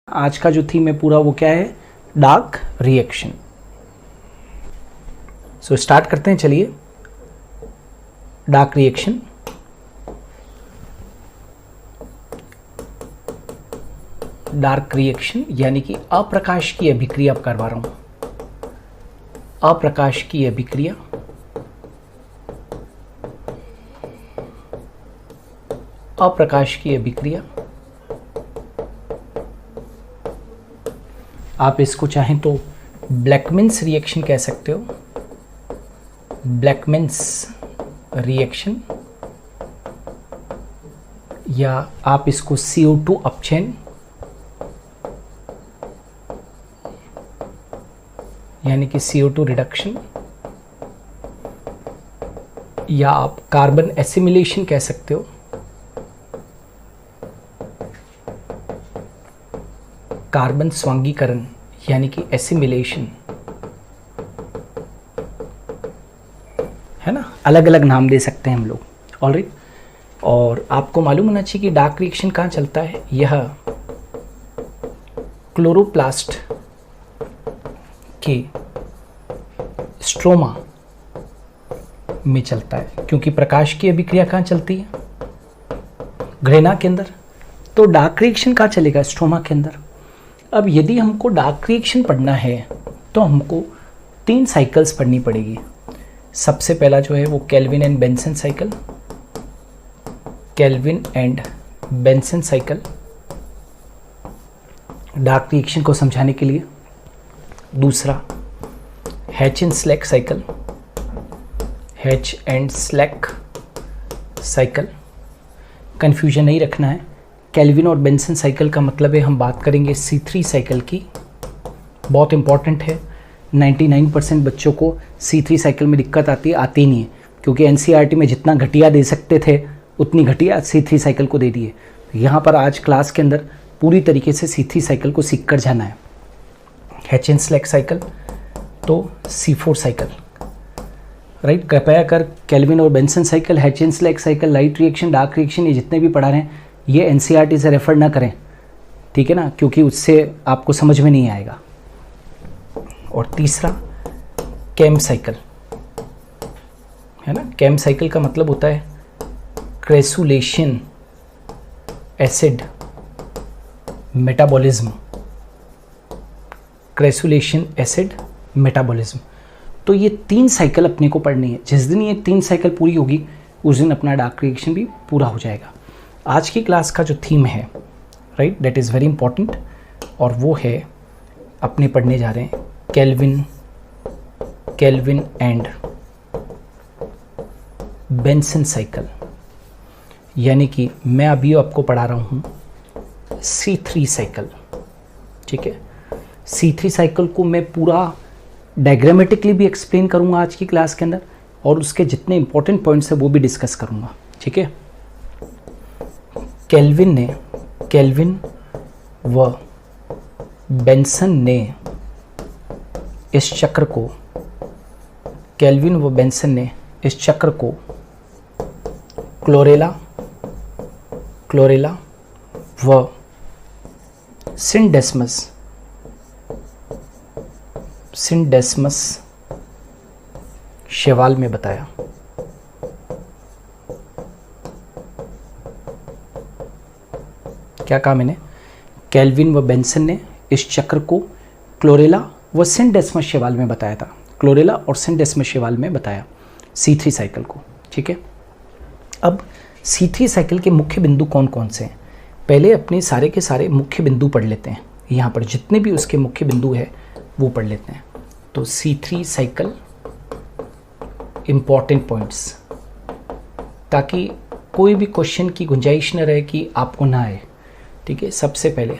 आज का जो थीम है पूरा वो क्या है, डार्क रिएक्शन। सो स्टार्ट करते हैं, चलिए। डार्क रिएक्शन, डार्क रिएक्शन यानी कि अप्रकाश की अभिक्रिया करवा रहा हूं। अप्रकाश की अभिक्रिया, अप्रकाश की अभिक्रिया। आप इसको चाहें तो ब्लैकमैन्स रिएक्शन कह सकते हो, ब्लैकमैन्स रिएक्शन, या आप इसको CO2 अपचयन यानी कि CO2 रिडक्शन, या आप कार्बन एसिमिलेशन कह सकते हो, कार्बन स्वांगीकरण यानी कि एसिमिलेशन, है ना। अलग अलग नाम दे सकते हैं हम लोग, ऑलराइट। और आपको मालूम होना चाहिए कि डार्क रिएक्शन कहाँ चलता है। यह क्लोरोप्लास्ट के स्ट्रोमा में चलता है, क्योंकि प्रकाश की अभिक्रिया कहाँ चलती है, ग्रेना के अंदर। तो डार्क रिएक्शन कहाँ चलेगा, स्ट्रोमा के अंदर। अब यदि हमको डार्क रिएक्शन पढ़ना है तो हमको 3 साइकिल्स पढ़नी पड़ेगी। सबसे पहला जो है वो kelvin and Benson cycle, kelvin and Benson cycle dark reaction को समझाने के लिए। दूसरा hatch and slack cycle, hatch and slack cycle, confusion नहीं रखना है। केल्विन और बेंसन साइकिल का मतलब है हम बात करेंगे C3 साइकिल की, बहुत इंपॉर्टेंट है। 99% बच्चों को C3 साइकिल में दिक्कत आती ही नहीं है, क्योंकि NCERT में जितना घटिया दे सकते थे उतनी घटिया C3 साइकिल को दे दिए। यहाँ पर आज क्लास के अंदर पूरी तरीके से C3 साइकिल को सीख कर जाना है। हैच एंड स्लैक साइकिल तो C4 साइकिल, राइट। कृपया कर केल्विन और Benson cycle, hatch and slack cycle, light reaction, dark reaction, ये जितने भी पढ़ा रहे हैं ये NCERT से रेफर ना करें, ठीक है ना, क्योंकि उससे आपको समझ में नहीं आएगा। और तीसरा केम साइकिल, है ना। केम साइकिल का मतलब होता है क्रेसुलेशन एसिड मेटाबॉलिज्म, क्रेसुलेशन एसिड मेटाबॉलिज्म। तो ये 3 साइकिल अपने को पढ़नी है। जिस दिन ये 3 साइकिल पूरी होगी उस दिन अपना डार्क रिएक्शन भी पूरा हो जाएगा। आज की क्लास का जो थीम है, right, that is very important, और वो है अपने पढ़ने जा रहे हैं केल्विन एंड बेंसन साइकिल, यानी कि मैं अभी आपको पढ़ा रहा हूँ C3 साइकिल, ठीक है। C3 साइकिल को मैं पूरा डायग्रामेटिकली भी एक्सप्लेन करूँगा आज की क्लास के अंदर, और उसके जितने इंपॉर्टेंट पॉइंट्स हैं वो भी डिस्कस करूँगा, ठीक है। केल्विन व बेंसन ने इस चक्र को, केल्विन व बेंसन ने इस चक्र को क्लोरेला व सिंडेस्मस शैवाल में बताया। क्या कहा मैंने, केल्विन व बेंसन ने इस चक्र को क्लोरेला व सिंडेस्मस शैवाल में बताया था। क्लोरेला और सिंडेस्मस शैवाल में बताया C3 साइकिल को, ठीक है। अब C3 साइकिल के मुख्य बिंदु कौन कौन से हैं, पहले अपने सारे के सारे मुख्य बिंदु पढ़ लेते हैं। यहाँ पर जितने भी उसके मुख्य बिंदु है वो पढ़ लेते हैं। तो C3 साइकिल इंपॉर्टेंट पॉइंट्स, ताकि कोई भी क्वेश्चन की गुंजाइश न रहे कि आपको ना आए, ठीक है। सबसे पहले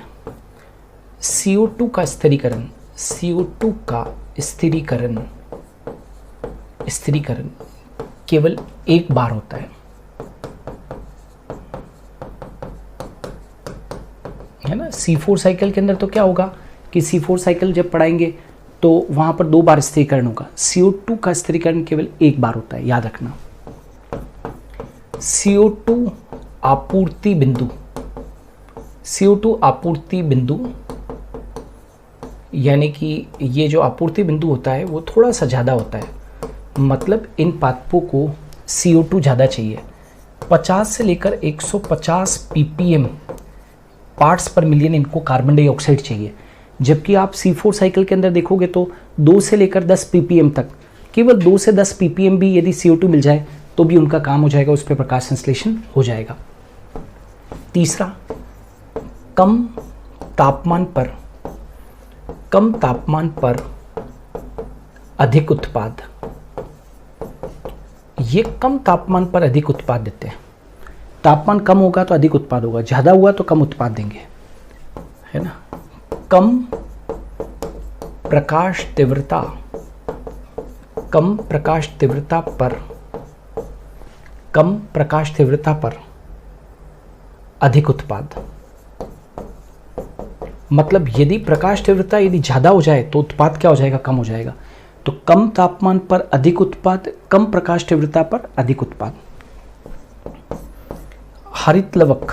CO2 का स्थिरीकरण, CO2 का स्थिरीकरण केवल एक बार होता है ना। C4 साइकिल के अंदर तो क्या होगा कि C4 साइकिल जब पढ़ाएंगे तो वहां पर 2 बार स्थिरीकरण होगा। CO2 का स्थिरीकरण केवल एक बार होता है, याद रखना। CO2 आपूर्ति बिंदु, CO2 आपूर्ति बिंदु यानी कि ये जो आपूर्ति बिंदु होता है वो थोड़ा सा ज़्यादा होता है, मतलब इन पादपों को CO2 ज़्यादा चाहिए। 50 से लेकर 150 ppm पार्ट्स पर मिलियन इनको कार्बन डाइऑक्साइड चाहिए। जबकि आप C4 साइकिल के अंदर देखोगे तो 2 से लेकर 10 ppm तक, केवल 2 से 10 ppm भी यदि CO2 मिल जाए तो भी उनका काम हो जाएगा, उस पर प्रकाश संश्लेषण हो जाएगा। तीसरा, कम तापमान पर अधिक उत्पाद। ये कम तापमान पर अधिक उत्पाद देते हैं। तापमान कम होगा तो अधिक उत्पाद होगा, ज़्यादा हुआ तो कम उत्पाद देंगे, है ना। कम प्रकाश तीव्रता पर अधिक उत्पाद। मतलब यदि प्रकाश तीव्रता यदि ज़्यादा हो जाए तो उत्पाद क्या हो जाएगा, कम हो जाएगा। तो कम तापमान पर अधिक उत्पाद, कम प्रकाश तीव्रता पर अधिक उत्पाद। हरित लवक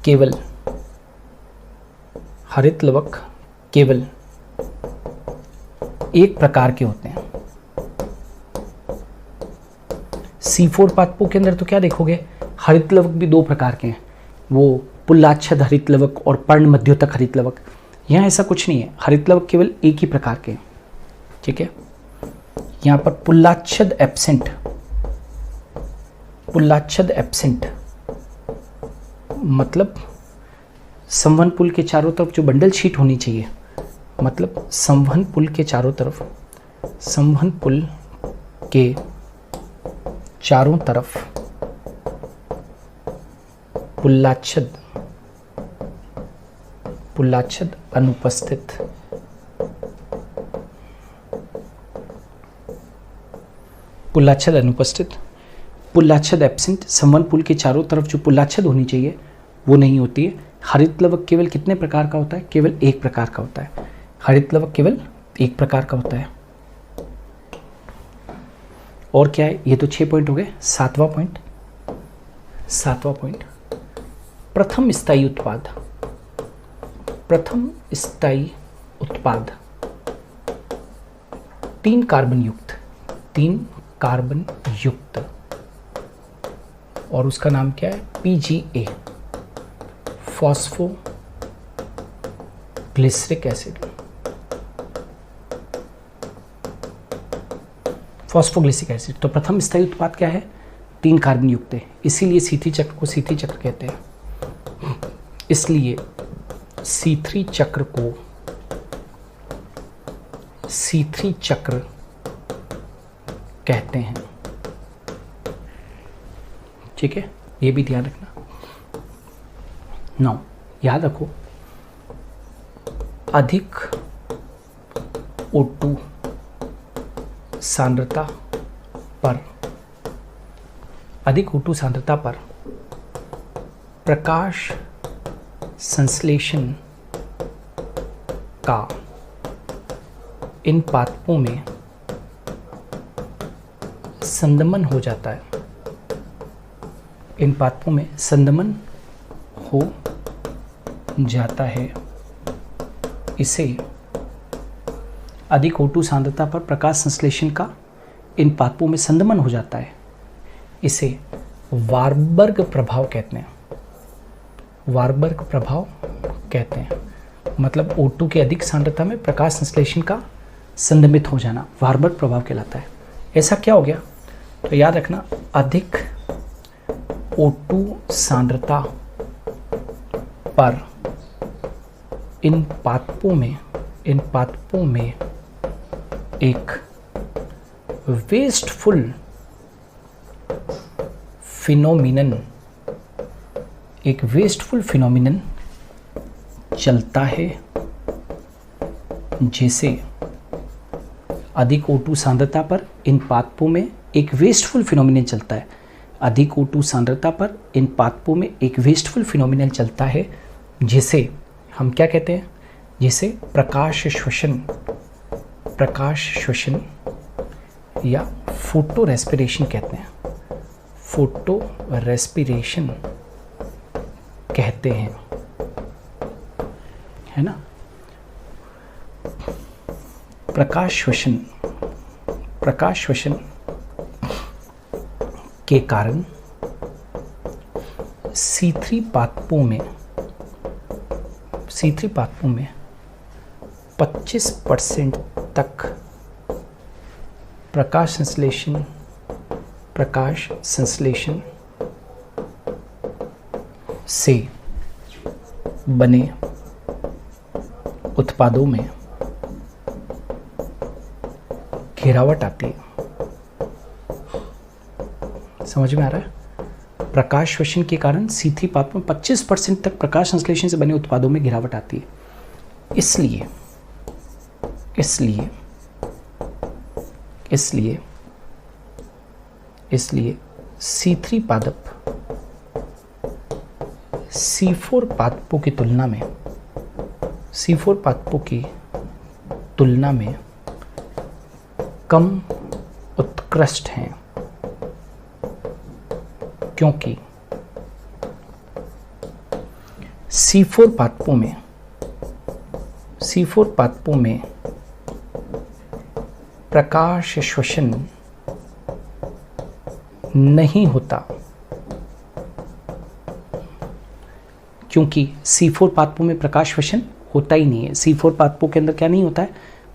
केवल एक प्रकार के होते हैं। C4 पादपों के अंदर तो क्या देखोगे, हरित लवक भी 2 प्रकार के हैं, वो पुल्लाच्छद हरित लवक और पर्ण मध्योतक हरित लवक। यहाँ ऐसा कुछ नहीं है, हरित लवक केवल एक ही प्रकार के हैं, ठीक है। यहाँ पर पुल्लाच्छद एब्सेंट मतलब संवहन पुल के चारों तरफ जो बंडल शीट होनी चाहिए, मतलब संवहन पुल के चारों तरफ पुल्लाच्छद अनुपस्थित। पुल्लाच्छद एब्सेंट, संवहन पुल के चारों तरफ जो पुल्लाच्छद होनी चाहिए वो नहीं होती है। हरित लवक केवल कितने प्रकार का होता है, केवल एक प्रकार का होता है। हरित लवक केवल एक प्रकार का होता है। और क्या है, ये तो 6 पॉइंट हो गए। सातवां पॉइंट प्रथम स्थायी उत्पाद 3 कार्बन युक्त और उसका नाम क्या है, PGA, फॉस्फोग्लिसरिक एसिड। तो प्रथम स्थायी उत्पाद क्या है, 3 कार्बन युक्त है, इसीलिए C3 चक्र को C3 चक्र कहते हैं। इसलिए C3 चक्र को C3 चक्र कहते हैं, ठीक है। ये भी ध्यान रखना। 9, याद रखो, अधिक O2 सांद्रता पर प्रकाश संश्लेषण का इन पादपों में संदमन हो जाता है। इन पादपों में संदमन हो जाता है। इसे अधिक O2 सांद्रता पर प्रकाश संश्लेषण का इन पादपों में संदमन हो जाता है। इसे वारबर्ग प्रभाव कहते हैं। वारबर्ग प्रभाव कहते हैं, मतलब O2 की अधिक सांद्रता में प्रकाश संश्लेषण का संदमित हो जाना वारबर्ग प्रभाव कहलाता है। ऐसा क्या हो गया, तो याद रखना, अधिक O2 सांद्रता पर इन पादपों में एक वेस्टफुल फिनोमिनन चलता है, जैसे अधिक O2 सांद्रता पर इन पादपों में एक वेस्टफुल फिनोमिनन चलता है। अधिक O2 सांद्रता पर इन पादपों में एक वेस्टफुल फिनोमिनन चलता है, जिसे हम क्या कहते हैं, जिसे प्रकाश श्वसन या फोटो रेस्पिरेशन कहते हैं। फोटो रेस्पिरेशन कहते हैं। है ना। प्रकाश श्वसन के कारण C3 पादपों में 25% तक प्रकाश संश्लेषण से बने उत्पादों में गिरावट आती है। समझ में आ रहा है? प्रकाश श्वसन के कारण C3 पादपों में 25% तक प्रकाश संश्लेषण से बने उत्पादों में गिरावट आती है। इसलिए C3 पादप C4 पादपों की तुलना में कम उत्कृष्ट हैं, क्योंकि C4 पादपों में प्रकाश श्वसन नहीं होता, क्योंकि C4 पादपों में प्रकाश श्वसन होता ही नहीं है। C4 पादपों के अंदर क्या नहीं होता है?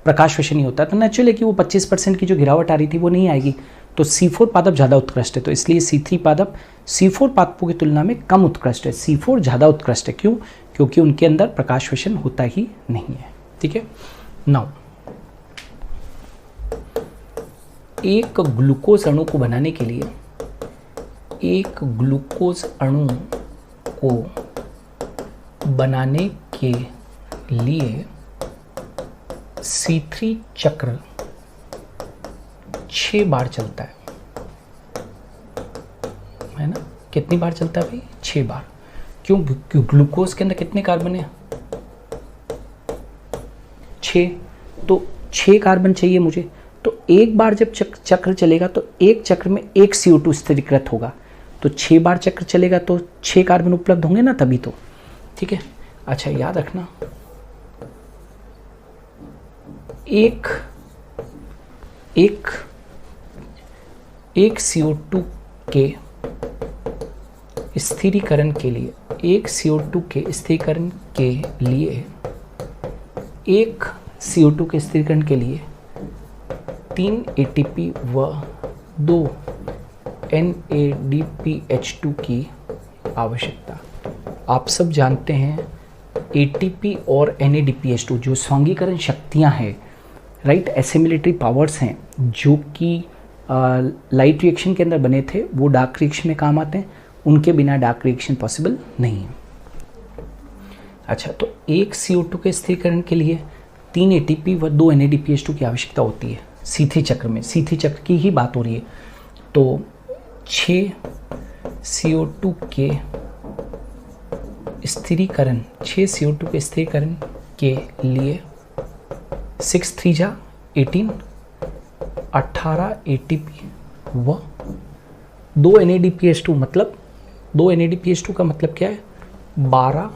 प्रकाश श्वसन नहीं होता है। तो नेचुरल है कि वो 25% की जो गिरावट आ रही थी वो नहीं आएगी। तो C4 पादप ज़्यादा उत्कृष्ट है, तो इसलिए C3 पादप C4 पादपों की तुलना में कम उत्कृष्ट है। C4 ज़्यादा उत्कृष्ट है, क्यों? क्योंकि उनके अंदर प्रकाश श्वसन होता ही नहीं है। ठीक है। नाउ एक ग्लूकोज अणु को बनाने के लिए C3 चक्र 6 बार चलता है ना। कितनी बार चलता है भाई? 6 बार। क्यों? ग्लूकोज के अंदर कितने कार्बन है? 6। तो 6 कार्बन चाहिए मुझे। तो एक बार जब चक्र चलेगा तो एक चक्र में एक CO2 स्थिरीकृत होगा। तो 6 बार चक्र चलेगा तो 6 कार्बन उपलब्ध होंगे ना, तभी तो। ठीक है। अच्छा, याद रखना, एक CO2 के स्थिरीकरण के लिए एक CO2 के स्थिरीकरण के लिए 3 ATP व 2 NADPH2 की आवश्यकता। आप सब जानते हैं ATP और NADPH2 जो स्वांगीकरण शक्तियां हैं, राइट, एसिमिलेटरी पावर्स हैं, जो कि लाइट रिएक्शन के अंदर बने थे, वो डार्क रिएक्शन में काम आते हैं। उनके बिना डार्क रिएक्शन पॉसिबल नहीं है। अच्छा, तो एक CO2 के स्थिरीकरण के लिए 3 ATP व 2 NADPH2 की आवश्यकता होती है। C3 चक्र में, C3 चक्र की ही बात हो रही है। तो 6 CO2 के स्थिरीकरण के लिए 6 3 जा 18 ATP व 2 NADPH2, मतलब 2 NADPH2 का मतलब क्या है? 12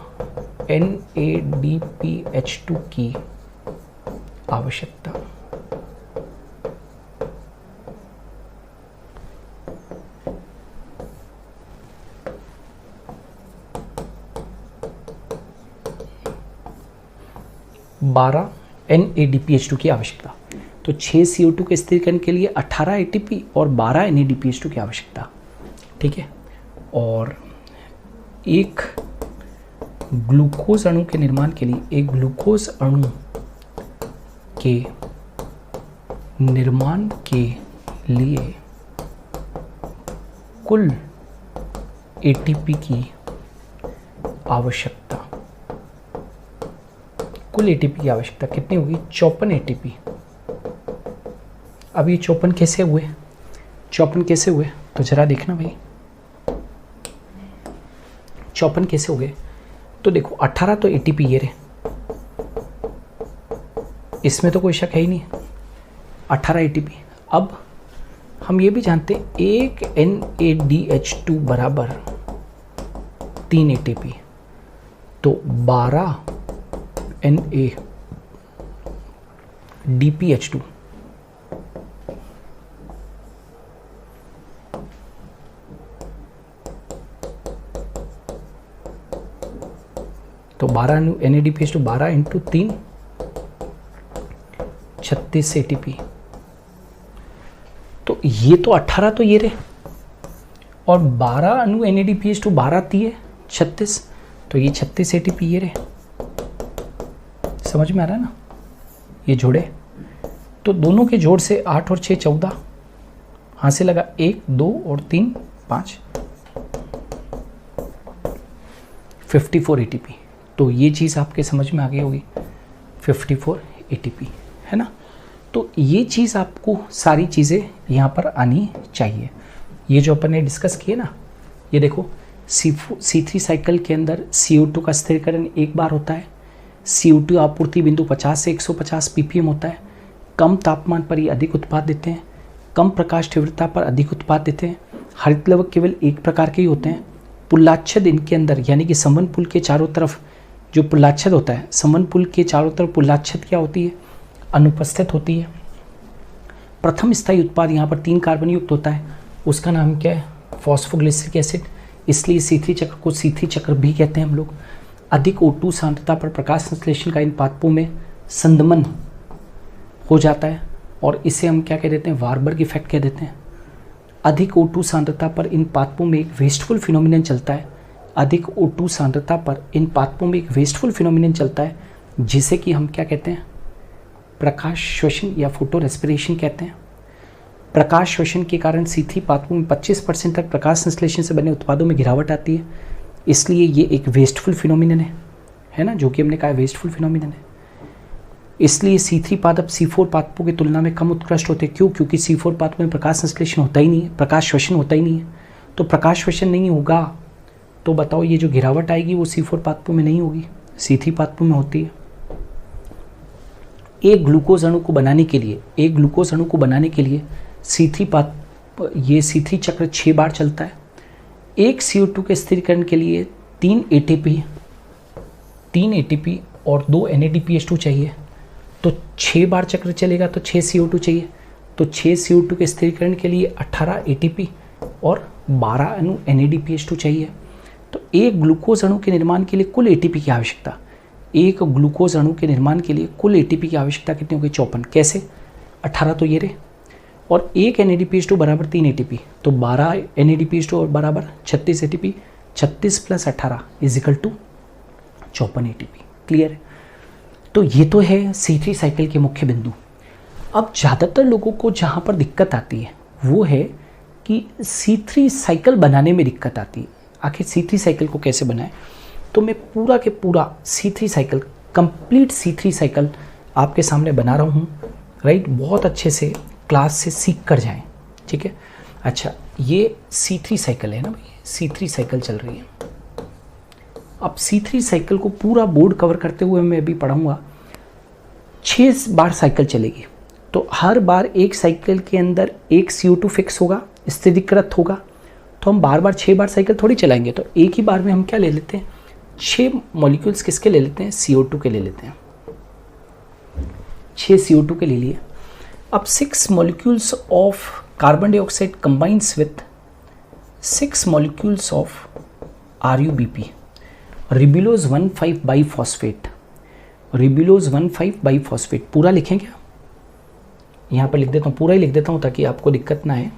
NADPH2 की आवश्यकता। NADPH2 की आवश्यकता। तो 6 CO2 के स्थिरीकरण के लिए 18 ATP और 12 NADPH2 की आवश्यकता। ठीक है। और एक ग्लूकोज अणु के निर्माण के लिए कुल ATP की आवश्यकता, कितनी होगी? 54 ATP। अब ये 54 कैसे हुए? तो जरा देखना भाई, 54 कैसे हो गए? तो देखो, 18 तो ATP ये रहे, इसमें तो कोई शक है ही नहीं, 18 ATP। अब हम ये भी जानते हैं एक NADH2 बराबर 3 ATP। तो 12 NADPH2, तो 12 NADPH2 12 इंटू 3 36 ATP। तो ये तो 18 तो ये रहे, और 12 अणु NADPH2 12 दिए 36, तो ये 36 ATP ये रहे। समझ में आ रहा है ना, ये जोड़े तो दोनों के जोड़ से 8 और 6 14, हाँ से लगा 1 2 और 3 5, 54 ATP। तो ये चीज़ आपके समझ में आ गई होगी, 54 ATP है ना। तो ये चीज़ आपको सारी चीज़ें यहाँ पर आनी चाहिए। ये जो अपन ने डिस्कस किए ना, ये देखो C3 साइकिल के अंदर CO2 का स्थिरीकरण एक बार होता है। CO2 आपूर्ति बिंदु 50 से 150 ppm होता है। कम तापमान पर ये अधिक उत्पाद देते हैं, कम प्रकाश तीव्रता पर अधिक उत्पाद देते हैं। हरित लवक केवल एक प्रकार के ही होते हैं। पुल्लाच्छद इनके अंदर, यानी कि संवहन पुल के चारों तरफ जो पुल्लाच्छद होता है, संवहन पुल के चारों तरफ पुल्लाच्छद क्या होती है, अनुपस्थित होती है। प्रथम स्थायी उत्पाद यहाँ पर 3 कार्बन युक्त होता है, उसका नाम क्या है, फॉस्फोग्लिसरिक एसिड। इसलिए C3 चक्र को C3 चक्र भी कहते हैं हम लोग। अधिक O2 सांद्रता पर प्रकाश संश्लेषण का इन पादपों में संदमन हो जाता है, और इसे हम क्या कह देते हैं, वारबर्ग इफेक्ट कह देते हैं। अधिक O2 सांद्रता पर इन पादपों में एक वेस्टफुल फिनोमिनन चलता है। अधिक O2 सांद्रता पर इन पादपों में एक वेस्टफुल फिनोमिनन चलता है, जिसे कि हम क्या कहते हैं, प्रकाश श्वसन या फोटो रेस्पिरेशन कहते हैं। प्रकाश श्वसन के कारण C3 पादपों में 25% तक प्रकाश संश्लेषण से बने उत्पादों में गिरावट आती है। इसलिए ये एक वेस्टफुल फिनोमिनन है ना, जो कि हमने कहा वेस्टफुल फिनोमिनन है। इसलिए C3 पादप C4 पादपों की तुलना में कम उत्कृष्ट होते हैं। क्यों? क्योंकि C4 पादपों में प्रकाश संश्लेषण होता ही नहीं है, प्रकाश श्वसन होता ही नहीं है। तो प्रकाश श्वसन नहीं होगा तो बताओ ये जो गिरावट आएगी वो C4 पादपों में नहीं होगी, C3 पादपों में होती है। एक ग्लूकोज अणु को बनाने के लिए C3 चक्र 6 बार चलता है। एक CO2 के स्थिरीकरण के लिए 3 ATP और 2 NADPH2 चाहिए, तो 6 बार चक्र चलेगा तो 6 CO2 चाहिए। तो 6 CO2 के स्थिरीकरण के लिए 18 ATP और 12 अणु NADPH2 चाहिए। तो एक ग्लूकोज अणु के निर्माण के लिए कुल ATP की आवश्यकता, एक ग्लूकोज अणु के निर्माण के लिए कुल ATP की आवश्यकता कितनी होगी, 54। कैसे, 18 तो ये रहे, और एक NADPH2 बराबर 3 ATP, तो 12 NADPH2 और बराबर 36 ATP। 36 + 18 = 54 ATP। क्लियर है? तो ये तो है C3 साइकिल के मुख्य बिंदु। अब ज़्यादातर लोगों को जहाँ पर दिक्कत आती है वो है कि C3 साइकिल बनाने में दिक्कत आती है। आखिर C3 साइकिल को कैसे बनाएं? तो मैं पूरा के पूरा C3 cycle, complete C3 cycle आपके सामने बना रहा हूँ, राइट। बहुत अच्छे से क्लास से सीख कर जाएं, ठीक है। अच्छा, ये C3 साइकिल है ना भाई, C3 साइकिल चल रही है। अब C3 साइकिल को पूरा बोर्ड कवर करते हुए मैं अभी पढ़ाऊँगा। 6 बार साइकिल चलेगी, तो हर बार एक साइकिल के अंदर एक CO2 फिक्स होगा, स्थिरीकृत होगा। तो हम बार बार 6 बार साइकिल थोड़ी चलाएंगे, तो एक ही बार में हम क्या ले लेते हैं, 6 मॉलिक्यूल्स किसके ले लेते हैं, CO2 के ले लेते हैं। 6 CO2 के ले लिए। अब 6 molecules of carbon dioxide combines with 6 molecules of RUBP, ribulose 1,5 biphosphate। रिबिलोज 1,5 biphosphate पूरा लिखें क्या, यहाँ पर लिख देता हूँ, पूरा ही लिख देता हूँ ताकि आपको दिक्कत ना आए।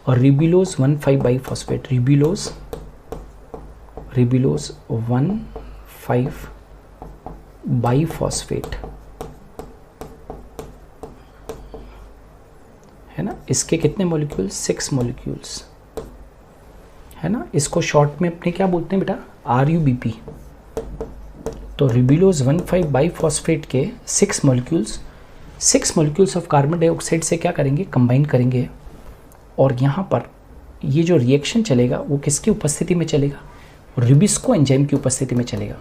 और रिबिलोज 1,5 बाइफॉस्फेट, रिबिलोज 1,5 बाइफॉस्फेट है ना। इसके कितने मॉलिक्यूल्स, 6 मॉलिक्यूल्स है ना। इसको शॉर्ट में अपने क्या बोलते हैं बेटा, RUBP। तो रिबिलोज 1,5 बाइफॉस्फेट के 6 मॉलिक्यूल्स ऑफ कार्बन डाइऑक्साइड से क्या करेंगे, कंबाइन करेंगे। और यहाँ पर ये जो रिएक्शन चलेगा वो किसकी उपस्थिति में चलेगा, रिबिस्को एंजाइम की उपस्थिति में चलेगा,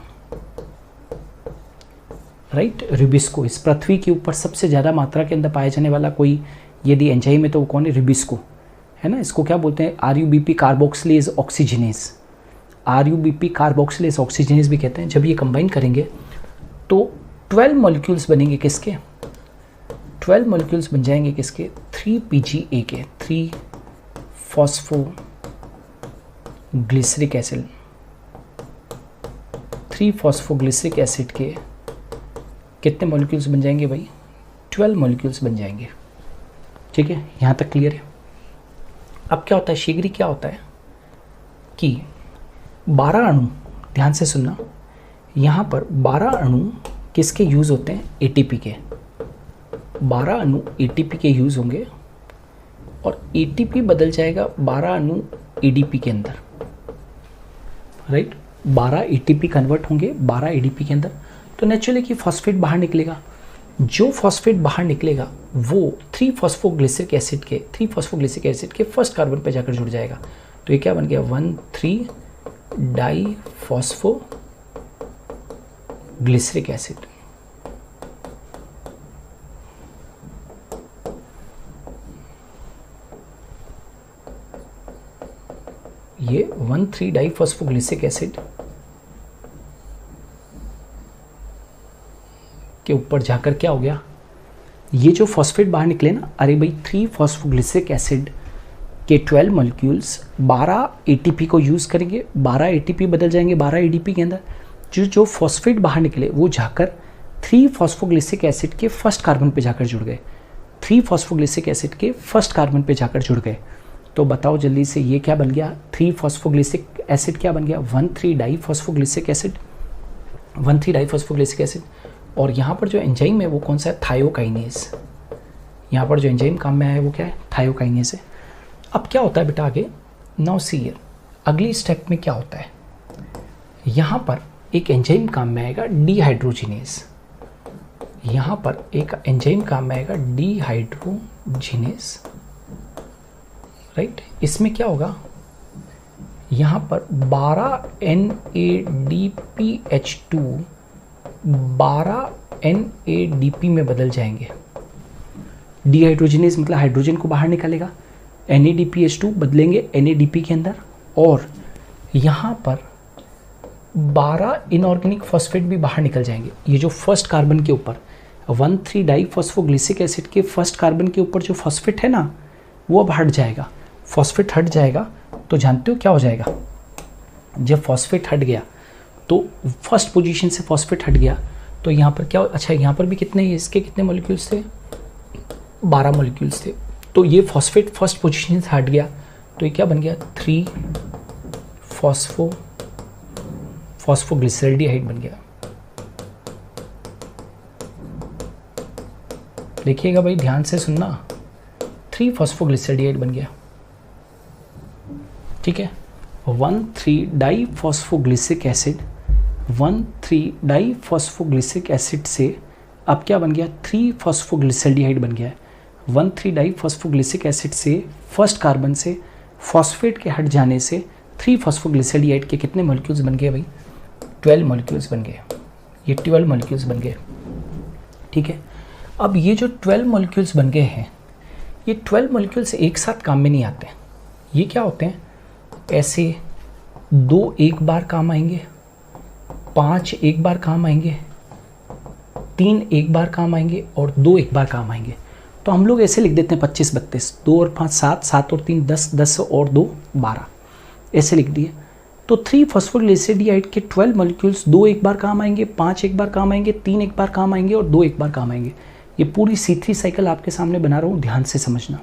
राइट। रिबिस्को इस पृथ्वी के ऊपर सबसे ज़्यादा मात्रा के अंदर पाया जाने वाला कोई यदि एंजाइम है तो वो कौन है, रिबिस्को है ना। इसको क्या बोलते हैं, RUBP carboxylase oxygenase, RUBP carboxylase oxygenase भी कहते हैं। जब ये कंबाइन करेंगे तो 12 मॉलिक्यूल्स बनेंगे किसके, 12 मॉलिक्यूल्स बन जाएंगे किसके, 3PGA के, 3 फॉस्फोग्लिसरिक एसिड, 3 फॉस्फोग्लिसरिक एसिड के कितने मॉलिक्यूल्स बन जाएंगे भाई, 12 मॉलिक्यूल्स बन जाएंगे। ठीक है, यहाँ तक क्लियर है। अब क्या होता है, शीघ्र क्या होता है कि 12 अणु, ध्यान से सुनना, यहाँ पर 12 अणु किसके यूज़ होते हैं, ATP के। 12 अणु ATP के यूज़ होंगे और ATP बदल जाएगा 12 अणु ADP के अंदर, राइट। 12 ATP कन्वर्ट होंगे 12 ADP के अंदर, तो नेचुरली कि फॉस्फेट बाहर निकलेगा। जो फॉस्फेट बाहर निकलेगा वो 3 फॉस्फोग्लिसरिक एसिड के फर्स्ट कार्बन पे जाकर जुड़ जाएगा। तो ये क्या बन गया, 1,3 डाइफॉस्फोग्लिसरिक एसिड। ये 1,3 डाइफॉस्फोग्लिसरिक एसिड के ऊपर जाकर क्या हो गया, ये जो फॉस्फेट बाहर निकले ना, अरे भाई 3 फॉस्फोग्लिसरिक एसिड के 12 मॉलिक्यूल्स 12 ATP को यूज़ करेंगे, 12 ATP बदल जाएंगे 12 ADP के अंदर। जो फॉस्फेट बाहर निकले वो जाकर 3 फॉस्फोग्लिसरिक एसिड के फर्स्ट कार्बन पे जाकर जुड़ गए, 3 फॉस्फोग्लिसरिक एसिड के फर्स्ट कार्बन पे जाकर जुड़ गए। तो बताओ जल्दी से, ये क्या बन गया, 3 फॉस्फोग्लिसरिक एसिड क्या बन गया, 1,3 डाइफॉस्फोग्लिसरिक एसिड, 1,3 डाइफॉस्फोग्लिसरिक एसिड। और यहाँ पर जो एंजाइम है वो कौन सा है, थायोकाइनेज। यहाँ पर जो एंजाइम काम में आया है वो क्या है, थायोकाइनेज है। अब क्या होता है बेटा आगे, नाउ सी हियर, अगली स्टेप में क्या होता है, यहाँ पर एक एंजाइम काम में आएगा डिहाइड्रोजिनेज। यहाँ पर एक एंजाइम काम में आएगा डिहाइड्रोजिनेज, राइट। इसमें क्या होगा, यहाँ पर 12 NADPH2 12 NADP में बदल जाएंगे। डिहाइड्रोजिनेज मतलब हाइड्रोजन को बाहर निकालेगा, NADPH2 बदलेंगे NADP के अंदर, और यहाँ पर 12 इनऑर्गेनिक फॉस्फेट भी बाहर निकल जाएंगे। ये जो फर्स्ट कार्बन के ऊपर 1,3 डाइफॉस्फोग्लिसरिक एसिड के फर्स्ट कार्बन के ऊपर जो फॉस्फेट है ना, वो अब हट जाएगा। फॉस्फेट हट जाएगा तो जानते हो क्या हो जाएगा, जब फॉस्फेट हट गया तो फर्स्ट पोजीशन से फॉस्फेट हट गया तो यहाँ पर क्या, अच्छा यहाँ पर भी कितने, इसके कितने मॉलिक्यूल्स थे, 12 मॉलिक्यूल्स थे। तो ये फॉस्फेट फर्स्ट पोजीशन से हट गया तो ये क्या बन गया, 3 फॉस्फोग्लिसरल्डिहाइड बन गया। देखिएगा भाई, ध्यान से सुनना, 3 फॉस्फोग्लिसरल्डिहाइड बन गया। ठीक है, 1,3 डाइफॉस्फोग्लिसरिक एसिड, 1,3 डाइफॉस्फोग्लिसरिक एसिड से अब क्या बन गया, 3 फॉस्फोग्लिसरल्डिहाइड बन गया है। 1,3 डाइफॉस्फोग्लिसरिक एसिड से फर्स्ट कार्बन से फॉस्फेट के हट जाने से 3 फॉस्फोग्लिसरल्डिहाइड के कितने मॉलिक्यूल्स बन गए भाई, 12 मॉलिक्यूल्स बन गए। ये 12 मॉलिक्यूल्स बन गए। ठीक है, अब ये जो 12 मॉलिक्यूल्स बन गए हैं, ये 12 मॉलिक्यूल्स एक साथ काम में नहीं आते। ये क्या होते हैं, ऐसे 2 एक बार काम आएंगे, 5 एक बार काम आएंगे, 3 एक बार काम आएंगे और 2 एक बार काम आएंगे। तो हम लोग ऐसे लिख देते हैं 25 32, 2 और 5 7, 7 और 3 10, 10 और 2 12, ऐसे लिख दिए। तो 3 फॉस्फोग्लिसरल्डिहाइड के 12 मॉलिक्यूल्स 2 एक बार काम आएंगे, 5 एक बार काम आएंगे, 3 एक बार काम आएंगे और 2 एक बार काम आएंगे। ये पूरी C3 साइकिल आपके सामने बना रहा हूँ, ध्यान से समझना,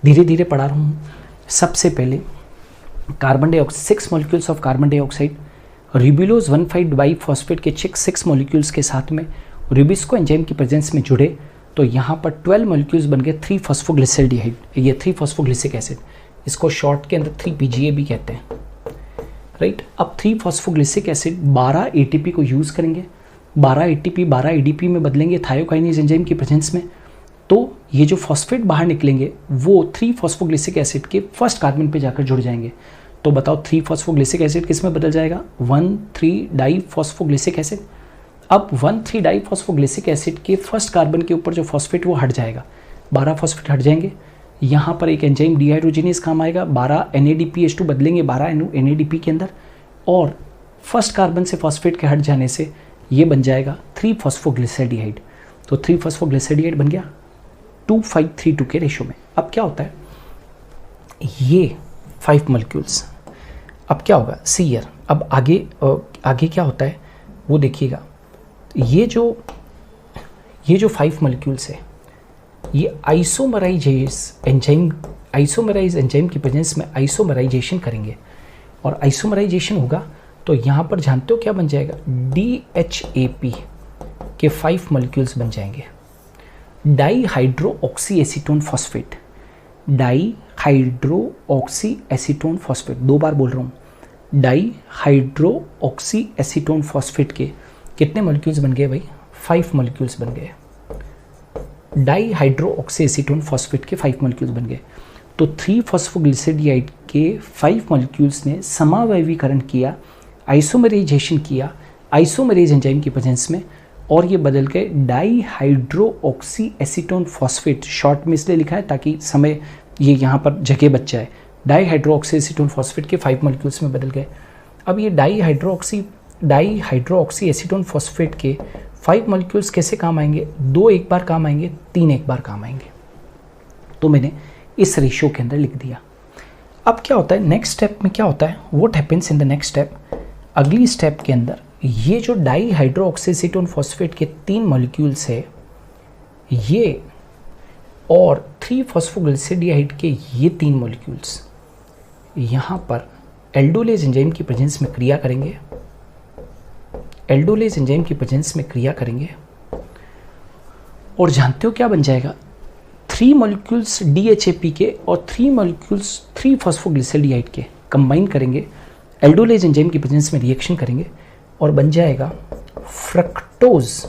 धीरे धीरे पढ़ा रहा हूँ। सबसे पहले carbon dioxide, 6 molecules of carbon dioxide ribulose 1,5 biphosphate के 6 मॉलिक्यूल्स के साथ में रिबिस्को एंजाइम की प्रेजेंस में जुड़े तो यहाँ पर 12 मॉलिक्यूल्स बन गए 3 फॉस्फोग्लिसरल्डिहाइड, ये 3 फॉस्फोग्लिसरिक एसिड, इसको शॉर्ट के अंदर 3PGA भी कहते हैं, राइट। अब 3 फॉस्फोग्लिसरिक एसिड 12 ATP को यूज़ करेंगे, 12 ATP 12 ADP में बदलेंगे थायोकाइनेज एंजाइम की प्रेजेंस में। तो ये जो फॉस्फेट बाहर निकलेंगे वो 3 फॉस्फोग्लिसरिक एसिड के फर्स्ट कार्बन पे जाकर जुड़ जाएंगे। तो बताओ 3 फॉस्फोग्लिसरिक एसिड किस में बदल जाएगा, 1,3 डाइफॉस्फोग्लिसरिक एसिड। अब 1,3 डाइफॉस्फोग्लिसरिक एसिड के फर्स्ट कार्बन के ऊपर जो फॉस्फेट वो हट जाएगा, 12 फॉस्फेट हट जाएंगे। यहाँ पर एक एंजाइम डिहाइड्रोजिनेज काम आएगा, 12 NADPH2 बदलेंगे 12 NADP के अंदर, और फर्स्ट कार्बन से फॉस्फेट के हट जाने से ये बन जाएगा 3-फॉस्फोग्लिसराइड। तो 3-फॉस्फोग्लिसराइड बन गया 2:5:3:2 के रेशो में। अब क्या होता है, ये 5 मॉलिक्यूल्स, अब क्या होगा, सी हियर, अब आगे क्या होता है वो देखिएगा। ये जो 5 मॉलिक्यूल्स है, ये आइसोमराइज एंजाइम की प्रेजेंस में आइसोमराइजेशन करेंगे, और आइसोमराइजेशन होगा तो यहाँ पर जानते हो क्या बन जाएगा, DHAP के 5 मॉलिक्यूल्स बन जाएंगे, डाईहाइड्रोऑक्सी एसीटोन फॉस्फेट। डाईहाइड्रोऑक्सी एसीटोन फॉस्फेट, 2 बार बोल रहा हूँ, डाईहाइड्रोऑक्सी एसीटोन फॉस्फेट के कितने मॉलिक्यूल्स बन गए भाई, 5 मॉलिक्यूल्स बन गए। डाईहाइड्रोऑक्सी एसीटोन फॉस्फेट के 5 मॉलिक्यूल्स बन गए। तो 3-फॉस्फोग्लिसराइड के 5 मॉलिक्यूल्स ने समावयवीकरण किया, आइसोमराइजेशन किया आइसोमरेज एंजाइम की प्रेजेंस में, और ये बदल के डाईहाइड्रोऑक्सी एसीटोन फॉस्फेट, शॉर्ट में इसलिए लिखा है ताकि समय ये यहाँ पर जगह बच जाए, डाईहाइड्रोऑक्सी एसीटोन फॉस्फेट के 5 मॉलिक्यूल्स में बदल गए। अब ये डाईहाइड्रोऑक्सी एसीटोन फॉस्फेट के 5 मॉलिक्यूल्स कैसे काम आएंगे, 2 एक बार काम आएंगे, 3 एक बार काम आएंगे। तो मैंने इस रेशियो के अंदर लिख दिया। अब क्या होता है नेक्स्ट स्टेप में, क्या होता है, what happens in the next step, अगली स्टेप के अंदर ये जो डाईहाइड्रोऑक्सी एसीटोन फॉस्फेट के 3 मॉलिक्यूल्स है, ये और 3-फॉस्फोग्लिसराइड के ये 3 मॉलिक्यूल्स यहाँ पर एल्डोलेज एंजाइम की प्रेजेंस में क्रिया करेंगे, एल्डोलेज एंजाइम की प्रेजेंस में क्रिया करेंगे, और जानते हो क्या बन जाएगा, 3 मॉलिक्यूल्स DHAP के और 3 मॉलिक्यूल्स 3-फॉस्फोग्लिसराइड के कंबाइन करेंगे, एल्डोलेज एंजाइम की प्रेजेंस में रिएक्शन करेंगे, और बन जाएगा फ्रक्टोज।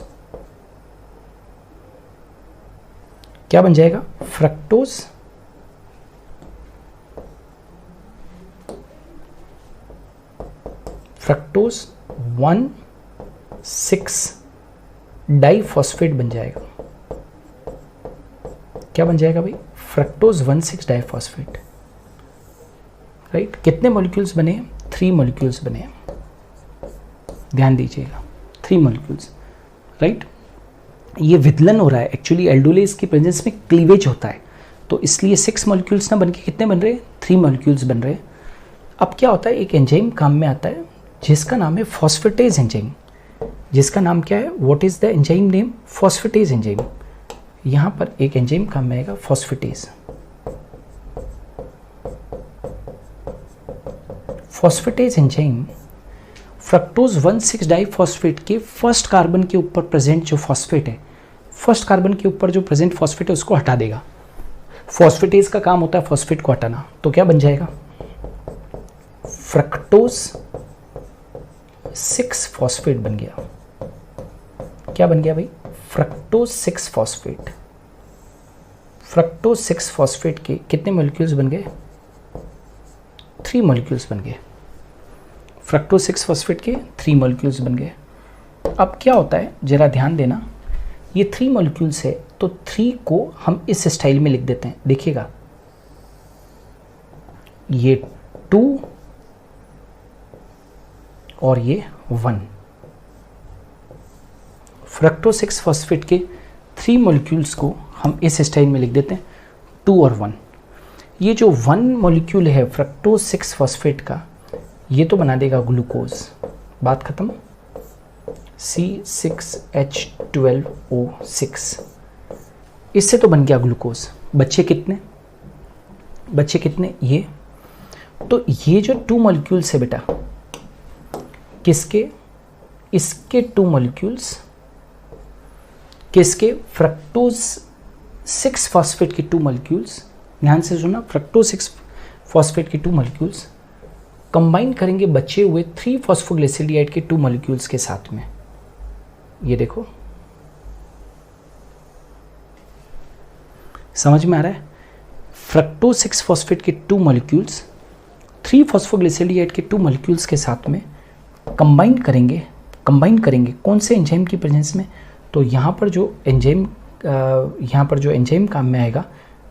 क्या बन जाएगा, फ्रक्टोज। फ्रक्टोज 1,6-डाइफॉस्फेट बन जाएगा। क्या बन जाएगा भाई, फ्रक्टोज 1,6-डाइफॉस्फेट, राइट। कितने मॉलिक्यूल्स बने, 3 मॉलिक्यूल्स बने, ध्यान दीजिएगा, 3 मॉलिक्यूल्स, राइट। ये विदलन हो रहा है, एक्चुअली एल्डोलेज की प्रेजेंस में क्लीवेज होता है, तो इसलिए 6 मॉलिक्यूल्स ना बन के कितने बन रहे हैं, 3 मॉलिक्यूल्स बन रहे हैं। अब क्या होता है, एक एंजाइम काम में आता है जिसका नाम है फॉस्फेटेज एंजाइम, जिसका नाम क्या है, what is the enzyme name, phosphatase enzyme. यहाँ पर एक एंजाइम काम में आएगा फॉस्फेटेज। फॉस्फेटेज एंजाइम फ्रक्टोज 1,6-डाइफॉस्फेट के फर्स्ट कार्बन के ऊपर प्रेजेंट जो फॉस्फेट है, फर्स्ट कार्बन के ऊपर जो प्रेजेंट फॉस्फेट है उसको हटा देगा। फॉस्फेटेज का काम होता है फॉस्फेट को हटाना, तो क्या बन जाएगा, फ्रक्टोज 6-फॉस्फेट बन गया। क्या बन गया भाई, फ्रक्टोज 6-फॉस्फेट। फ्रक्टोज 6-फॉस्फेट के कितने मॉलिक्यूल्स बन गए, 3 मॉलिक्यूल्स बन गए। फ्रक्टोज 6-फॉस्फेट के 3 मॉलिक्यूल्स बन गए। अब क्या होता है, जरा ध्यान देना, ये 3 मॉलिक्यूल्स है तो 3 को हम इस स्टाइल में लिख देते हैं, देखिएगा, ये 2 और ये 1। फ्रक्टोज 6-फॉस्फेट के 3 मॉलिक्यूल्स को हम इस स्टाइल में लिख देते हैं, 2 और 1। ये जो 1 मॉलिक्यूल है फ्रक्टोज 6-फॉस्फेट का, ये तो बना देगा ग्लूकोज, बात खत्म, C6H12O6, इससे तो बन गया ग्लूकोज। बच्चे कितने, ये, तो ये जो 2 मॉलिक्यूल्स है बेटा, किसके, इसके 2 मॉलिक्यूल्स, किसके, फ्रक्टोज 6-फॉस्फेट के 2 मॉलिक्यूल्स, ध्यान से सुनना, फ्रक्टोज 6-फॉस्फेट के 2 मॉलिक्यूल्स कंबाइन करेंगे बचे हुए 3-फॉस्फोग्लिसराइड के 2 मॉलिक्यूल्स के साथ में। ये देखो, समझ में आ रहा है, फ्रक्टोज 6-फॉस्फेट के 2 मॉलिक्यूल्स 3-फॉस्फोग्लिसराइड के 2 मॉलिक्यूल्स के साथ में कंबाइन करेंगे कौन से एंजाइम की प्रेजेंस में, तो यहाँ पर जो एंजाइम काम में आएगा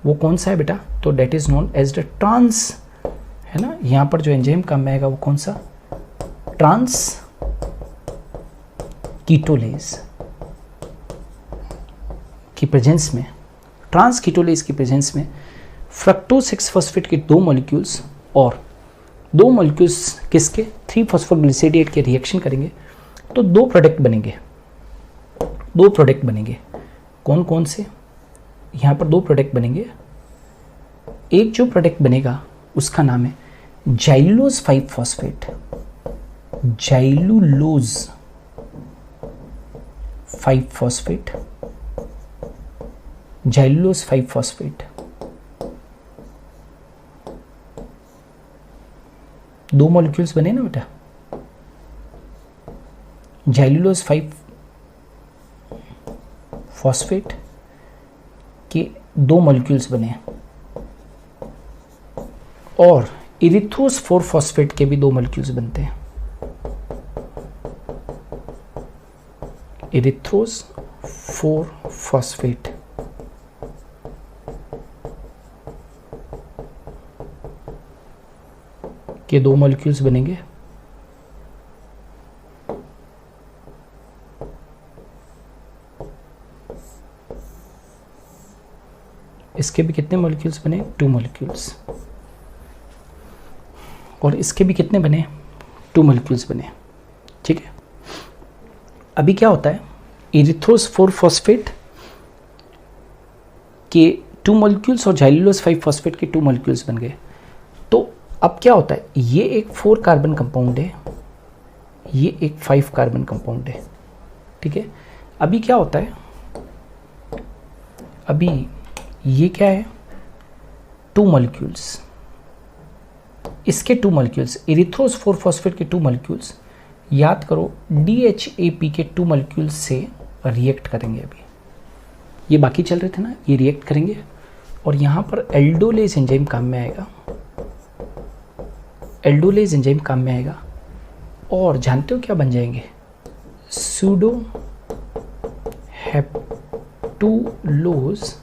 वो कौन सा है बेटा, तो date is known as the trans, है ना। यहाँ पर जो एंजाइम काम में आएगा वो कौन सा, कीटोलेज की प्रेजेंस में, ट्रांस कीटोलेज की प्रेजेंस में फ्रक्टोज 6 फॉस्फेट के 2 मॉलिक्यूल्स और 2 मॉलिक्यूल्स किसके 3 फॉस्फोग्लिसरेट के रिएक्शन करेंगे तो 2 प्रोडक्ट बनेंगे। 2 प्रोडक्ट बनेंगे। कौन कौन से? यहाँ पर 2 प्रोडक्ट बनेंगे। एक जो प्रोडक्ट बनेगा उसका नाम है xylulose 5 phosphate, xylulose 5 phosphate, xylulose 5 phosphate. 2 molecules बने ना बेटा, जाइलुलोज 5 फॉस्फेट के 2 मॉलिक्यूल्स बने और इरिथ्रोज 4 फॉस्फेट के भी 2 मॉलिक्यूल्स बनते हैं। इरिथ्रोज 4 फॉस्फेट के 2 मॉलिक्यूल्स बनेंगे। इसके भी कितने मॉलिक्यूल्स बने? 2 मॉलिक्यूल्स। और इसके भी कितने बने? 2 मॉलिक्यूल्स बने। ठीक है, अभी क्या होता है, इरिथ्रोज 4 फॉस्फेट के 2 मॉलिक्यूल्स और जाइलुलोज 5 फॉस्फेट के 2 मॉलिक्यूल्स बन गए। तो अब क्या होता है, ये एक 4 कार्बन कंपाउंड है, ये एक 5 कार्बन कंपाउंड है। ठीक है, अभी क्या होता है, अभी ये क्या है, 2 मॉलिक्यूल्स, इसके 2 मॉलिक्यूल्स, इरिथ्रोज 4 फॉस्फेट के 2 मॉलिक्यूल्स, याद करो DHAP के 2 मॉलिक्यूल्स से रिएक्ट करेंगे। अभी ये बाकी चल रहे थे ना, ये रिएक्ट करेंगे और यहाँ पर एल्डोलेज एंजाइम काम में आएगा। एल्डोलेज एंजाइम काम में आएगा और जानते हो क्या बन जाएंगे? सूडो हेप्टुलोज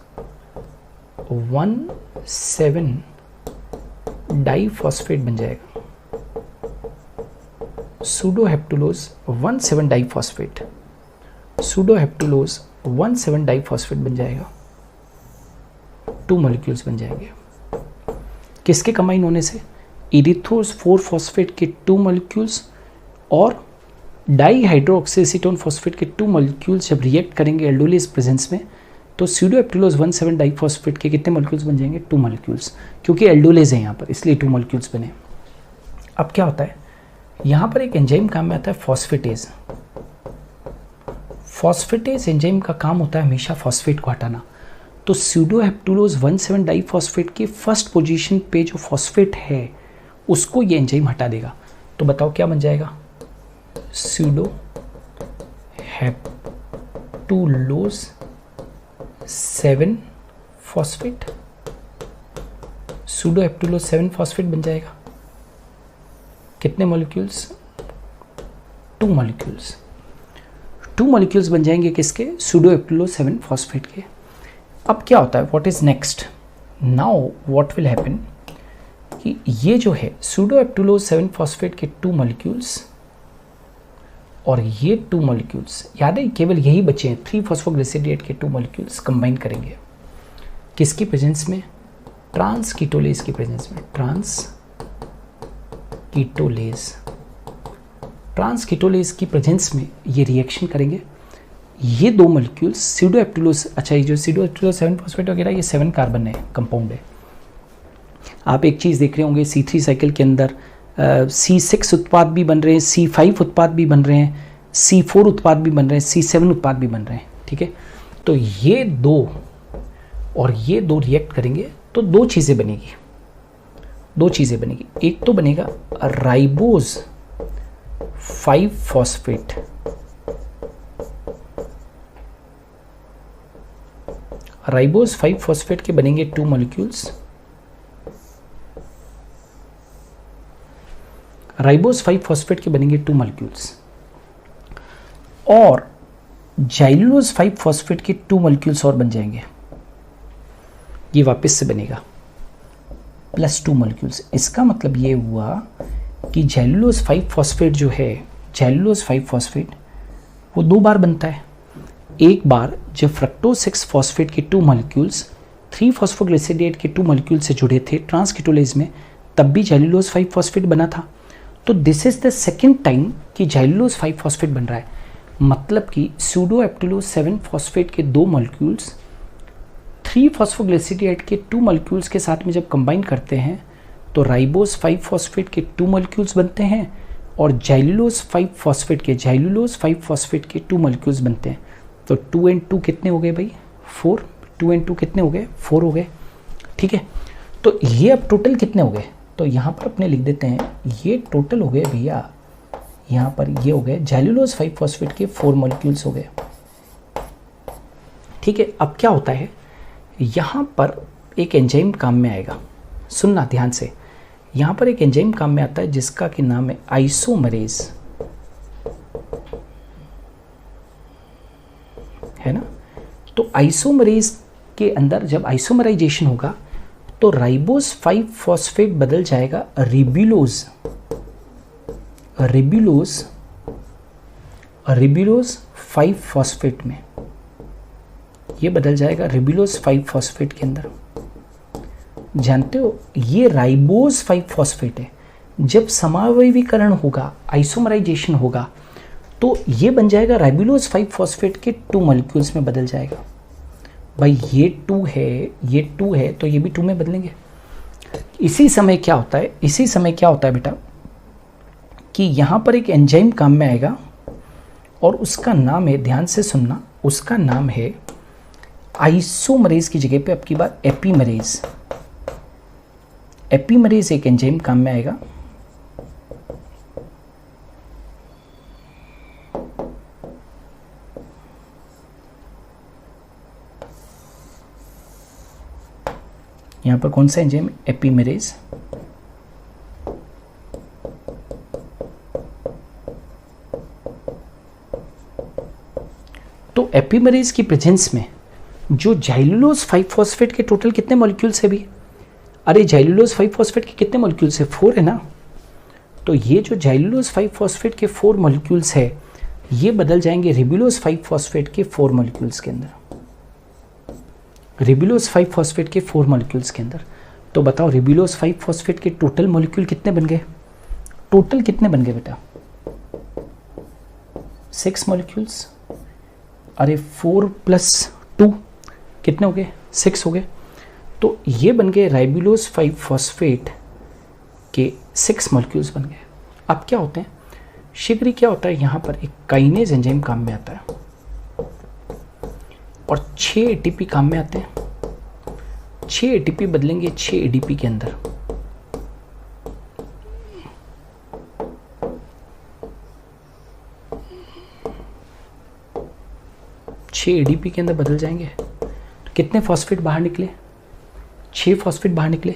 1,7 डाइफॉस्फेट बन जाएगा। सूडो हेप्टुलोज 1,7 डाइफॉस्फेट, सूडो हेप्टुलोज 1,7 डाइफॉस्फेट बन जाएगा। 2 मॉलिक्यूल्स बन जाएंगे किसके कंबाइन होने से? इरिथ्रोज 4 फॉस्फेट के 2 मॉलिक्यूल्स और डाईहाइड्रोक्सीएसीटोन फॉस्फेट के 2 मॉलिक्यूल्स जब रिएक्ट करेंगे एल्डोलेज प्रेजेंस में तो सूडो हेप्टुलोज 1,7 डाइफॉस्फेट के कितने मॉलिक्यूल्स बन जाएंगे? 2 मॉलिक्यूल्स, क्योंकि एल्डोलेज है यहाँ पर इसलिए 2 मॉलिक्यूल्स बने। अब क्या होता है, यहाँ पर एक एंजाइम काम में आता है फॉस्फेटेज। फॉस्फेटेज एंजाइम का काम होता है हमेशा फॉस्फेट को हटाना। तो सूडो हेप्टुलोज 1,7 डाइफॉस्फेट की फर्स्ट पोजीशन पे जो फॉस्फेट है उसको ये एंजाइम हटा देगा। तो बताओ क्या बन जाएगा? सूडो हेप्टुलोज 7 फॉस्फेट, सूडो हेप्टुलोज 7 फॉस्फेट बन जाएगा। कितने मॉलिक्यूल्स? 2 मॉलिक्यूल्स। 2 मॉलिक्यूल्स बन जाएंगे किसके? सूडो हेप्टुलोज 7 फॉस्फेट के। अब क्या होता है, what is next? Now what will happen कि ये जो है सूडो हेप्टुलोज 7 फॉस्फेट के 2 मॉलिक्यूल्स और ये 2 मॉलिक्यूल्स, याद है केवल यही बचे हैं, 3 फॉस्फोग्लिसरेट के 2 मॉलिक्यूल्स कंबाइन करेंगे किसकी प्रेजेंस में? ट्रांस कीटोलेज की प्रेजेंस में। ट्रांस कीटोलेज, ट्रांस कीटोलेज की प्रेजेंस में ये रिएक्शन करेंगे। ये 2 मॉलिक्यूल्स सूडो हेप्टुलोज, अच्छा ये जो सूडो हेप्टुलोज 7 फॉस्फेट वगैरह ये 7 कार्बन है, कंपाउंड है। आप एक चीज़ देख रहे होंगे C3 साइकिल के अंदर C6 उत्पाद भी बन रहे हैं, C5 उत्पाद भी बन रहे हैं, C4 उत्पाद भी बन रहे हैं, C7 उत्पाद भी बन रहे हैं। ठीक है, तो ये 2 और ये 2 रिएक्ट करेंगे तो 2 चीज़ें बनेगी, 2 चीज़ें बनेगी। एक तो बनेगा राइबोज 5 फॉस्फेट, राइबोज 5 फॉस्फेट के बनेंगे 2 मॉलिक्यूल्स। राइबोज 5 फॉस्फेट के बनेंगे 2 मॉलिक्यूल्स और जाइलुलोज 5 फॉस्फेट के 2 मॉलिक्यूल्स और बन जाएंगे। ये वापस से बनेगा प्लस 2 मॉलिक्यूल्स। इसका मतलब ये हुआ कि जाइलुलोज 5 फॉस्फेट जो है, जाइलुलोज 5 फॉस्फेट वो 2 बार बनता है। एक बार जब फ्रक्टोज 6 फॉस्फेट के 2 मॉलिक्यूल्स 3 फॉस्फोग्लिसराइड के 2 मॉलिक्यूल से जुड़े थे ट्रांसकीटोलेज में, तब भी जाइलुलोज 5 फॉस्फेट बना था। तो this is the second time कि जाइलुलोज 5 फॉस्फेट बन रहा है। मतलब कि सूडो एप्टिलोज 7 फॉस्फेट के 2 मॉलिक्यूल्स 3 फॉस्फोग्लिसराइड के 2 मॉलिक्यूल्स के साथ में जब कंबाइन करते हैं तो राइबोज 5 फॉस्फेट के 2 मॉलिक्यूल्स बनते हैं और जाइलुलोज 5 फॉस्फेट के 2 मॉलिक्यूल्स बनते हैं। तो 2 and 2 कितने हो गए भाई? 4। 2 and 2 कितने हो गए? 4 हो गए। ठीक है, तो ये अब टोटल कितने हो गए? तो यहाँ पर अपने लिख देते हैं, ये टोटल हो गए भैया, यहाँ पर ये हो गए जाइलुलोज 5 फॉस्फेट के 4 मॉलिक्यूल्स हो गए। ठीक है, अब क्या होता है, यहाँ पर एक एंजाइम काम में आएगा। सुनना ध्यान से, यहाँ पर एक एंजाइम काम में आता है जिसका कि नाम है आइसोमरेज, है ना। तो आइसोमरेज के अंदर जब आइसोमराइजेशन होगा तो राइबोज 5 फॉस्फेट बदल जाएगा रिबुलोज 5 फॉस्फेट में। ये बदल जाएगा रिबुलोज 5 फॉस्फेट के अंदर। जानते हो, ये राइबोज 5 फॉस्फेट है। जब समावयवीकरण होगा, आइसोमराइजेशन होगा, तो ये बन जाएगा राइबुलोज 5 फॉस्फेट के 2 मॉलिक्यूल्स में बदल जाएगा। भाई ये 2 है, ये 2 है, तो ये भी 2 में बदलेंगे। इसी समय क्या होता है बेटा कि यहाँ पर एक एंजाइम काम में आएगा और उसका नाम है, ध्यान से सुनना, उसका नाम है आइसोमरेज की जगह पे अब की बार एपीमरेज। एपीमरेज एक एंजाइम काम में आएगा। यहां पर कौन सा एंजाइम? एपीमरेज। तो एपीमरेज की प्रेजेंस में जो जाइलुलोज 5 फॉस्फेट के टोटल कितने मॉलिक्यूल्स है भी? अरे जाइलुलोज 5 फॉस्फेट के कितने मॉलिक्यूल्स है? 4 है ना। तो ये जो जाइलुलोज 5 फॉस्फेट के 4 मॉलिक्यूल्स है, ये बदल जाएंगे रिबुलोज 5 फॉस्फेट के 4 मॉलिक्यूल्स के अंदर। रिबुलोज 5 फॉस्फेट के 4 मॉलिक्यूल्स के अंदर। तो बताओ रिबुलोज 5 फॉस्फेट के टोटल मॉलिक्यूल कितने बन गए? टोटल कितने बन गए बेटा? 6 मॉलिक्यूल्स। अरे 4 + 2 कितने हो गए? 6 हो गए। तो ये बन गए राइबुलोज 5 फॉस्फेट के 6 मॉलिक्यूल्स बन गए। अब क्या होते हैं, शीघ्र क्या होता है, यहाँ पर एक काइनेज एंजाइम काम में आता है और 6 एटीपी काम में आते हैं। 6 एटीपी बदलेंगे 6 एडीपी के अंदर। एडीपी के अंदर बदल जाएंगे। तो कितने फॉस्फेट बाहर निकले? 6 फॉस्फेट बाहर निकले।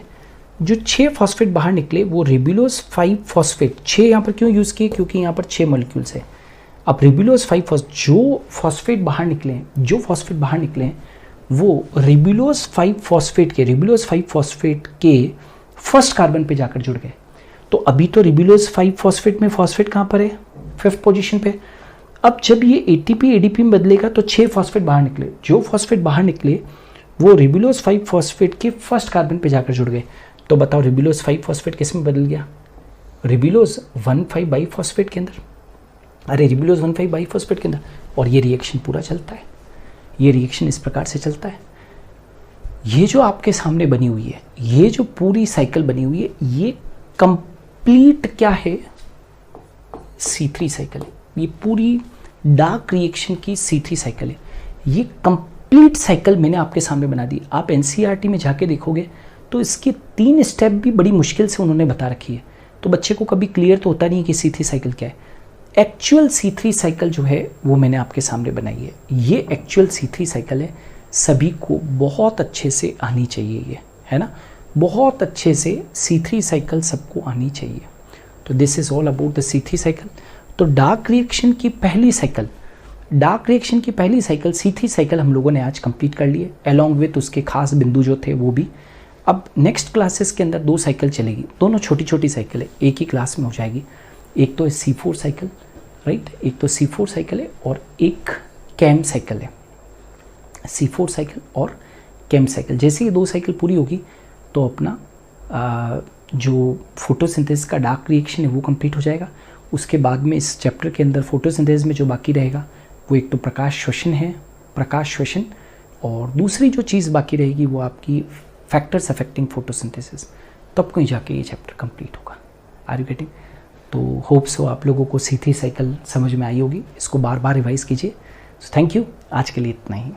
जो 6 फॉस्फेट बाहर निकले वो रिबुलोज 5 फॉस्फेट, 6 यहाँ पर क्यों यूज़ किए? क्योंकि यहाँ पर 6 मॉलिक्यूल्स है। अब रिबुलोज 5 जो फॉस्फेट बाहर निकले हैं वो रिबुलोज 5 फॉस्फेट के फर्स्ट कार्बन पे जाकर जुड़ गए। तो अभी तो रिबुलोज 5 फॉस्फेट में फॉस्फेट कहाँ पर है? 5th पोजीशन पे। अब जब ये एटीपी एडीपी में बदलेगा तो 6 फॉस्फेट बाहर निकले। जो फॉस्फेट बाहर निकले वो रिबुलोज 5 फॉस्फेट के फर्स्ट कार्बन पे जाकर जुड़ गए। तो बताओ रिबुलोज 5 फॉस्फेट किस में बदल गया? रिबुलोज 1,5 बाइफॉस्फेट के अंदर। अरे रिबुलोज 1,5 बाइफॉस्फेट के अंदर। और ये रिएक्शन पूरा चलता है। ये रिएक्शन इस प्रकार से चलता है। ये जो आपके सामने बनी हुई है, ये जो पूरी साइकिल बनी हुई है, ये कंप्लीट क्या है? C3 साइकिल है। ये पूरी डार्क रिएक्शन की C3 साइकिल है। ये कंप्लीट साइकिल मैंने आपके सामने बना दी। आप NCERT में जाके देखोगे तो इसके 3 स्टेप भी बड़ी मुश्किल से उन्होंने बता रखी है। तो बच्चे को कभी क्लियर तो होता नहीं है कि C3 साइकिल क्या है। एक्चुअल C3 साइकिल जो है वो मैंने आपके सामने बनाई है। ये एक्चुअल C3 साइकिल है। सभी को बहुत अच्छे से आनी चाहिए, ये है ना, बहुत अच्छे से C3 साइकिल सबको आनी चाहिए। तो this is all about the C3 cycle. तो डार्क रिएक्शन की पहली साइकिल C3 साइकिल हम लोगों ने आज कंप्लीट कर लिए, अलॉन्ग विथ उसके खास बिंदु जो थे वो भी। अब नेक्स्ट क्लासेस के अंदर 2 साइकिल चलेगी, दोनों छोटी छोटी साइकिल है, एक ही क्लास में हो जाएगी। एक तो है C4 साइकिल, राइट। एक तो C4 साइकिल है और एक कैम साइकिल है। C4 साइकिल और कैम साइकिल, जैसे ये 2 साइकिल पूरी होगी तो अपना जो फोटोसिंथेसिस का डार्क रिएक्शन है वो कंप्लीट हो जाएगा। उसके बाद में इस चैप्टर के अंदर फोटोसिंथेसिस में जो बाकी रहेगा वो एक तो प्रकाश श्वसन है, प्रकाश श्वसन, और दूसरी जो चीज़ बाकी रहेगी वो आपकी फैक्टर्स अफेक्टिंग फोटोसिंथेसिस। तब कहीं जाके ये चैप्टर कंप्लीट होगा। Are you getting? तो होप सो आप लोगों को C3 साइकिल समझ में आई होगी। इसको बार बार रिवाइज कीजिए। थैंक यू, आज के लिए इतना ही।